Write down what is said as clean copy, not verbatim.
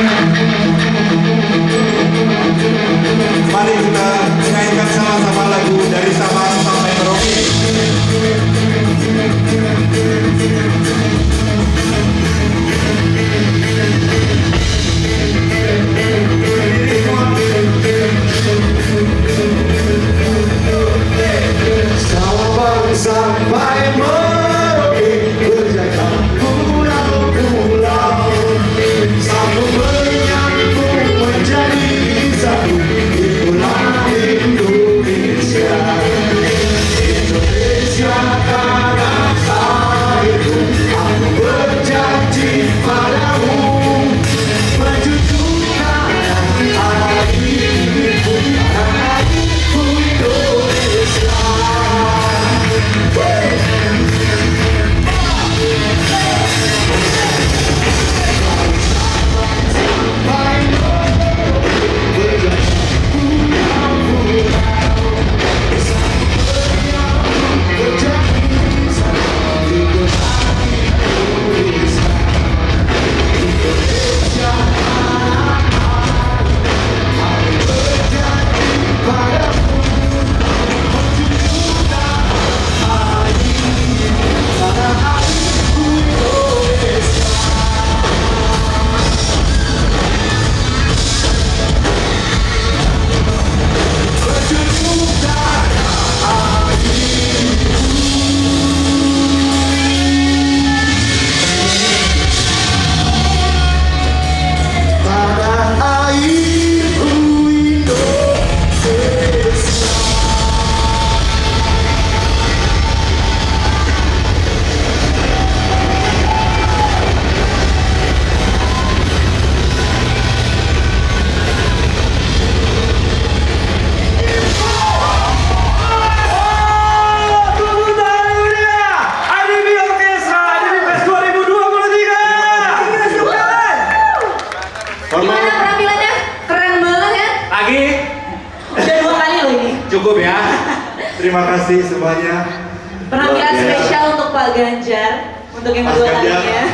Mari kita nyanyikan sama-sama lagu dari Sabang sampai Merauke. Sabang sampai Merauke, berjaga pulau-pulau, sambung menyambung menjadi satu di pulau Indonesia. Indonesia tanah airku, aku berjanji padamu, menjunjung tanah airku, tanah airku Indonesia. Gimana penampilannya? Keren banget ya? Lagi Udah 2 kali loh ini. cukup ya. Terima kasih semuanya. Penampilan Luar biasa. spesial untuk Pak Ganjar, untuk yang Mas kedua Ganjar. kalinya.